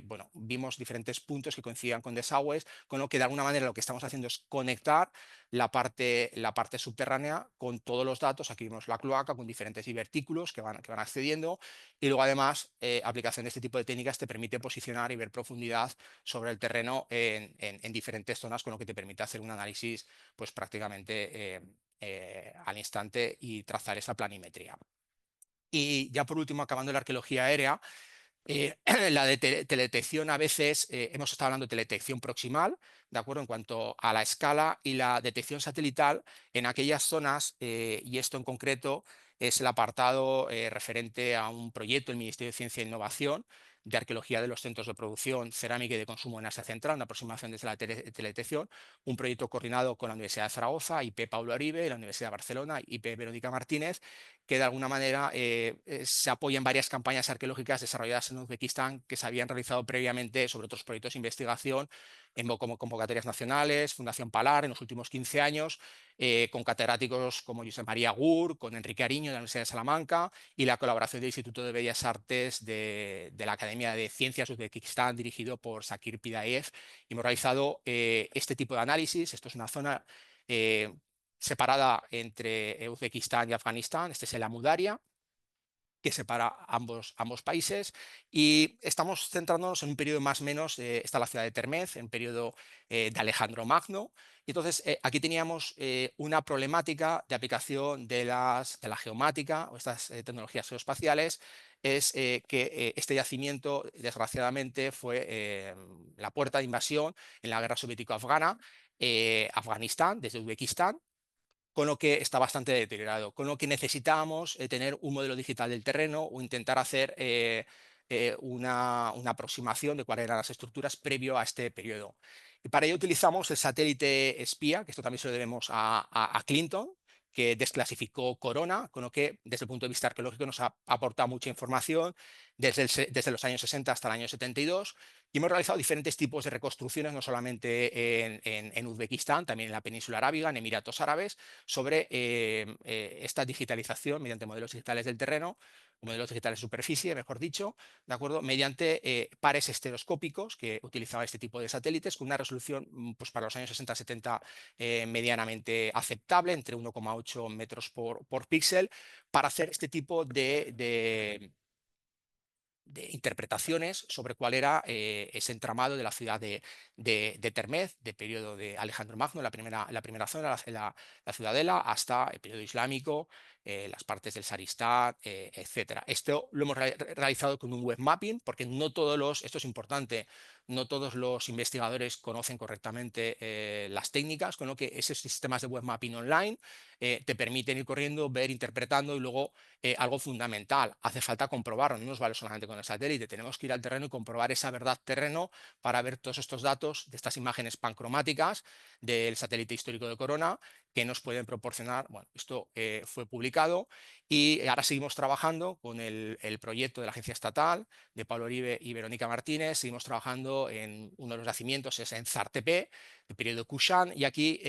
Speaker 2: bueno, vimos diferentes puntos que coincidían con desagües, con lo que de alguna manera lo que estamos haciendo es conectar la parte subterránea con todos los datos. Aquí vemos la cloaca con diferentes divertículos que van accediendo y luego además aplicación de este tipo de técnicas te permite posicionar y ver profundidad sobre el terreno en diferentes zonas, con lo que te permite hacer un análisis pues prácticamente al instante y trazar esa planimetría. Y ya por último, acabando la arqueología aérea, la de teledetección a veces, hemos estado hablando de teledetección proximal, ¿de acuerdo? En cuanto a la escala y la detección satelital en aquellas zonas, y esto en concreto es el apartado referente a un proyecto del Ministerio de Ciencia e Innovación de arqueología de los centros de producción, cerámica y de consumo en Asia Central, una aproximación desde la teledetección, un proyecto coordinado con la Universidad de Zaragoza, IP Paulo Aribe, la Universidad de Barcelona, IP Verónica Martínez, que de alguna manera se apoya en varias campañas arqueológicas desarrolladas en Uzbekistán que se habían realizado previamente sobre otros proyectos de investigación como convocatorias nacionales, Fundación Palar en los últimos 15 años, con catedráticos como Josep María Gur, con Enrique Ariño de la Universidad de Salamanca y la colaboración del Instituto de Bellas Artes de la Academia de Ciencias de Uzbekistán dirigido por Zakir Pidaev. Y hemos realizado este tipo de análisis. Esto es una zona separada entre Uzbekistán y Afganistán. Este es el Amudaria, que separa ambos países, y estamos centrándonos en un periodo más o menos, está la ciudad de Termez, en periodo de Alejandro Magno. Y entonces aquí teníamos una problemática de aplicación de la geomática o estas tecnologías geoespaciales, es que este yacimiento desgraciadamente fue la puerta de invasión en la guerra soviético-afgana, Afganistán desde Uzbekistán, con lo que está bastante deteriorado, con lo que necesitábamos tener un modelo digital del terreno o intentar hacer una aproximación de cuáles eran las estructuras previo a este periodo. Y para ello utilizamos el satélite espía, que esto también se lo debemos a Clinton, que desclasificó Corona, con lo que desde el punto de vista arqueológico nos ha aportado mucha información desde los años 60 hasta el año 72. Y hemos realizado diferentes tipos de reconstrucciones, no solamente en Uzbekistán, también en la península arábiga, en Emiratos Árabes, sobre esta digitalización mediante modelos digitales del terreno, modelos digitales de superficie, mejor dicho, ¿de acuerdo? Mediante pares estereoscópicos que utilizaba este tipo de satélites con una resolución pues para los años 60-70 medianamente aceptable, entre 1,8 metros por píxel, para hacer este tipo de interpretaciones sobre cuál era ese entramado de la ciudad de Termez, de periodo de Alejandro Magno, la primera zona, la ciudadela, hasta el periodo islámico, las partes del Saristán, etc. Esto lo hemos realizado con un web mapping, porque no todos esto es importante, no todos los investigadores conocen correctamente las técnicas, con lo que esos sistemas de web mapping online te permiten ir corriendo, ver, interpretando y luego algo fundamental, hace falta comprobarlo, no nos vale solamente con el satélite, tenemos que ir al terreno y comprobar esa verdad terreno para ver todos estos datos de estas imágenes pancromáticas del satélite histórico de Corona que nos pueden proporcionar. Bueno, esto fue publicado y ahora seguimos trabajando con el proyecto de la agencia estatal de Pablo Oribe y Verónica Martínez, seguimos trabajando en uno de los yacimientos, es en Zartepe, el periodo Kushan, y aquí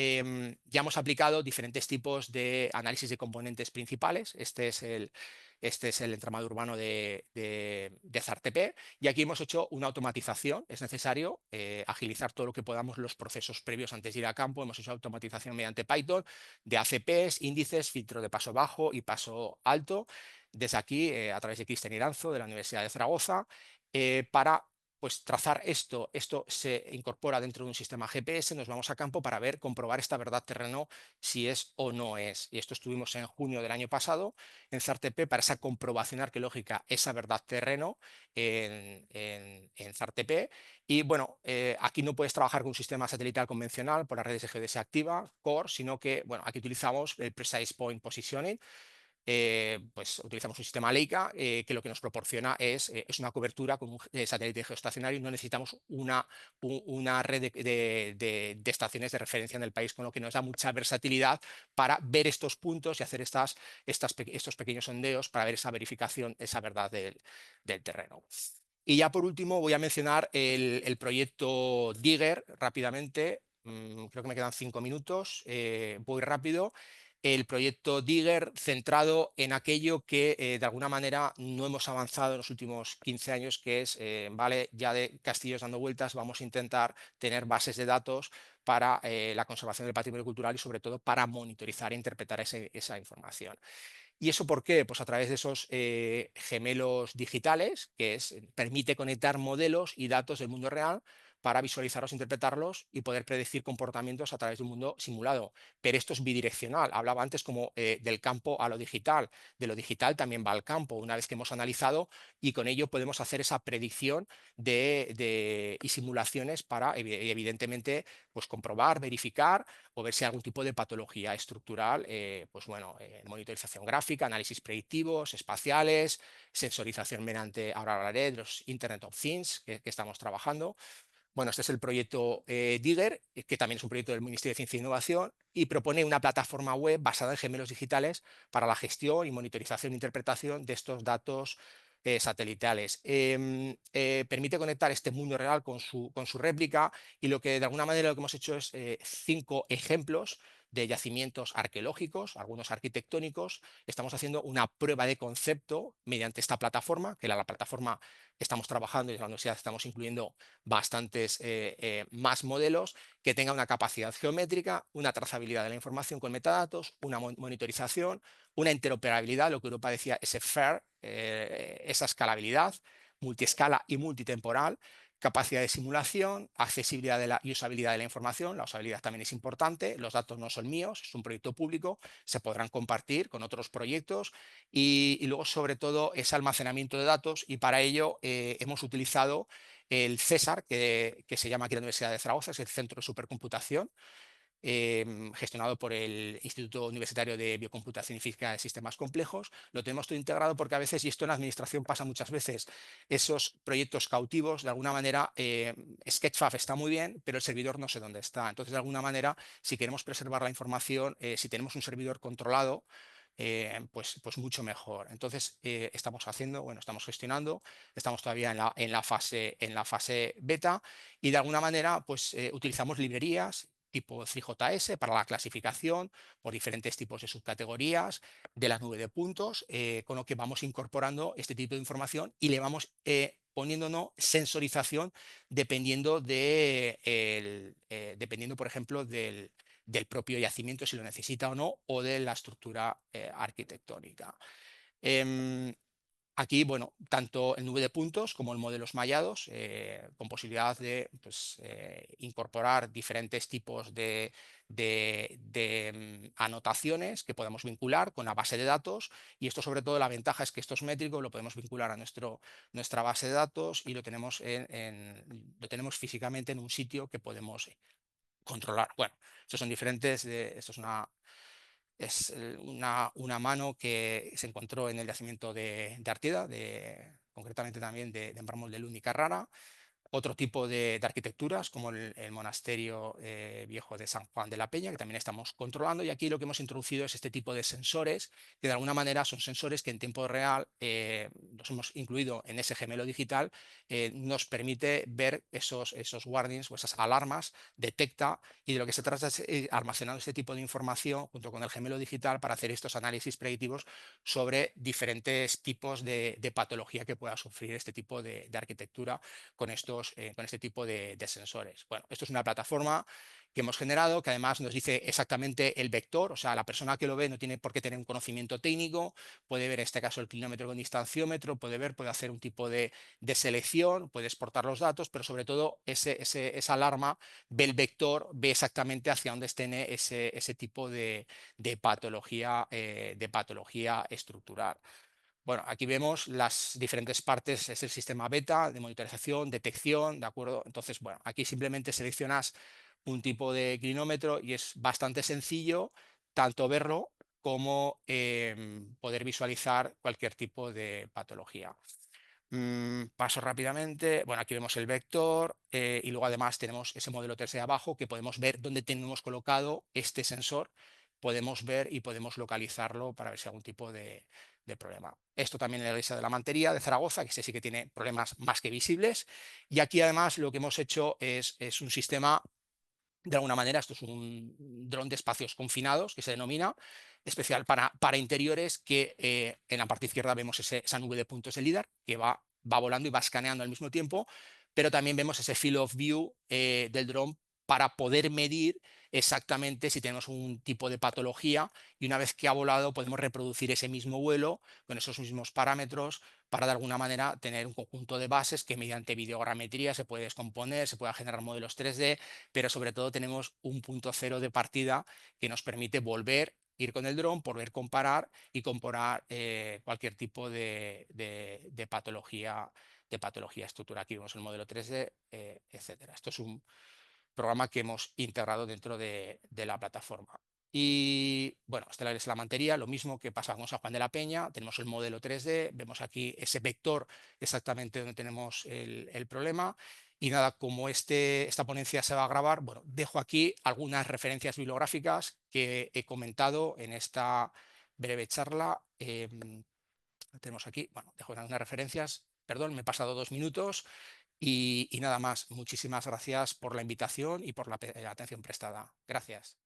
Speaker 2: ya hemos aplicado diferentes tipos de análisis de componentes principales. Este es el entramado urbano de Zartepe, y aquí hemos hecho una automatización. Es necesario agilizar todo lo que podamos los procesos previos antes de ir a campo. Hemos hecho automatización mediante Python de ACPs, índices, filtro de paso bajo y paso alto, desde aquí a través de Cristian Iranzo de la Universidad de Zaragoza, para pues trazar esto. Esto se incorpora dentro de un sistema GPS, nos vamos a campo para ver, comprobar esta verdad terreno, si es o no es. Y esto estuvimos en junio del año pasado en Zartepe para esa comprobación arqueológica, esa verdad terreno en Zartepe. Y bueno, aquí no puedes trabajar con un sistema satelital convencional por las redes de geodesia activa, core, sino que bueno, aquí utilizamos el Precise Point Positioning. Pues utilizamos un sistema Leica que lo que nos proporciona es una cobertura con un satélite geoestacionario, y no necesitamos una red de estaciones de referencia en el país, con lo que nos da mucha versatilidad para ver estos puntos y hacer estos pequeños sondeos para ver esa verificación, esa verdad del terreno. Y ya por último voy a mencionar el proyecto Digger rápidamente. Creo que me quedan 5 minutos, voy rápido. El proyecto Digger centrado en aquello que de alguna manera no hemos avanzado en los últimos 15 años, que es, vale, ya de castillos dando vueltas, vamos a intentar tener bases de datos para la conservación del patrimonio cultural y sobre todo para monitorizar e interpretar esa información. ¿Y eso por qué? Pues a través de esos gemelos digitales, permite conectar modelos y datos del mundo real para visualizarlos, interpretarlos y poder predecir comportamientos a través de un mundo simulado. Pero esto es bidireccional. Hablaba antes como del campo a lo digital. De lo digital también va al campo, una vez que hemos analizado, y con ello podemos hacer esa predicción y simulaciones para, evidentemente, pues comprobar, verificar o ver si hay algún tipo de patología estructural, pues bueno, monitorización gráfica, análisis predictivos, espaciales, sensorización mediante, ahora hablaré de los Internet of Things que estamos trabajando. Bueno, este es el proyecto Digger, que también es un proyecto del Ministerio de Ciencia e Innovación, y propone una plataforma web basada en gemelos digitales para la gestión y monitorización e interpretación de estos datos satelitales. Permite conectar este mundo real con su réplica, y lo que de alguna manera lo que hemos hecho es 5 ejemplos de yacimientos arqueológicos, algunos arquitectónicos. Estamos haciendo una prueba de concepto mediante esta plataforma, que la plataforma estamos trabajando y en la universidad estamos incluyendo bastantes más modelos, que tengan una capacidad geométrica, una trazabilidad de la información con metadatos, una monitorización, una interoperabilidad, lo que Europa decía, ese FAIR, esa escalabilidad, multiescala y multitemporal, capacidad de simulación, accesibilidad y usabilidad de la información. La usabilidad también es importante, los datos no son míos, es un proyecto público, se podrán compartir con otros proyectos, y luego sobre todo ese almacenamiento de datos, y para ello hemos utilizado el CESAR, que se llama aquí en la Universidad de Zaragoza, es el Centro de Supercomputación, gestionado por el Instituto Universitario de Biocomputación y Física de Sistemas Complejos. Lo tenemos todo integrado porque a veces, y esto en la administración pasa muchas veces, esos proyectos cautivos, de alguna manera, Sketchfab está muy bien, pero el servidor no sé dónde está. Entonces, de alguna manera, si queremos preservar la información, si tenemos un servidor controlado, pues mucho mejor. Entonces, estamos haciendo, bueno, estamos gestionando, estamos todavía en la fase beta y de alguna manera, pues utilizamos librerías tipo 3JS para la clasificación por diferentes tipos de subcategorías de la nube de puntos, con lo que vamos incorporando este tipo de información y le vamos poniéndonos sensorización dependiendo dependiendo, por ejemplo, del propio yacimiento, si lo necesita o no, o de la estructura arquitectónica. Aquí, bueno, tanto el nube de puntos como el modelos mallados, con posibilidad de pues, incorporar diferentes tipos de anotaciones que podemos vincular con la base de datos. Y esto, sobre todo, la ventaja es que estos métricos lo podemos vincular a nuestra base de datos y lo tenemos, lo tenemos físicamente en un sitio que podemos controlar. Bueno, estos son diferentes. Esto es una mano que se encontró en el yacimiento de Artieda, concretamente también de mármol de Luna y Carrara. Otro tipo de arquitecturas, como el monasterio viejo de San Juan de la Peña, que también estamos controlando. Y aquí lo que hemos introducido es este tipo de sensores, que de alguna manera son sensores que en tiempo real los hemos incluido en ese gemelo digital, nos permite ver esos warnings o esas alarmas, detecta, y de lo que se trata es almacenando este tipo de información junto con el gemelo digital para hacer estos análisis predictivos sobre diferentes tipos de patología que pueda sufrir este tipo de arquitectura con este tipo de sensores. Bueno, esto es una plataforma que hemos generado, que además nos dice exactamente el vector, o sea, la persona que lo ve no tiene por qué tener un conocimiento técnico, puede ver en este caso el clinómetro con distanciómetro, puede hacer un tipo de selección, puede exportar los datos, pero sobre todo esa alarma ve el vector, ve exactamente hacia dónde tiene ese tipo de patología estructural. Bueno, aquí vemos las diferentes partes, es el sistema beta de monitorización, detección, ¿de acuerdo? Entonces, bueno, aquí simplemente seleccionas un tipo de clinómetro y es bastante sencillo tanto verlo como poder visualizar cualquier tipo de patología. Paso rápidamente. Bueno, aquí vemos el vector y luego además tenemos ese modelo 3D abajo que podemos ver dónde tenemos colocado este sensor. Podemos ver y podemos localizarlo para ver si hay algún tipo de problema. Esto también en la iglesia de la Mantería de Zaragoza, que sí que tiene problemas más que visibles. Y aquí además lo que hemos hecho es un sistema, de alguna manera, esto es un dron de espacios confinados que se denomina, especial para interiores, que en la parte izquierda vemos esa nube de puntos de LIDAR que va volando y va escaneando al mismo tiempo, pero también vemos ese field of view del dron para poder medir exactamente si tenemos un tipo de patología, y una vez que ha volado podemos reproducir ese mismo vuelo con esos mismos parámetros para de alguna manera tener un conjunto de bases que mediante videogrametría se puede descomponer, se pueda generar modelos 3D, pero sobre todo tenemos un punto cero de partida que nos permite volver, ir con el dron, poder comparar y comparar cualquier tipo de patología estructural. Aquí vemos el modelo 3D, etcétera. Esto es un programa que hemos integrado dentro de la plataforma. Y bueno, esta es la mantería, lo mismo que pasa con San Juan de la Peña, tenemos el modelo 3D, vemos aquí ese vector exactamente donde tenemos el problema. Y nada, como esta ponencia se va a grabar, bueno, dejo aquí algunas referencias bibliográficas que he comentado en esta breve charla. Tenemos aquí, bueno, dejo algunas referencias, perdón, me he pasado 2 minutos y nada más. Muchísimas gracias por la invitación y por la atención prestada. Gracias.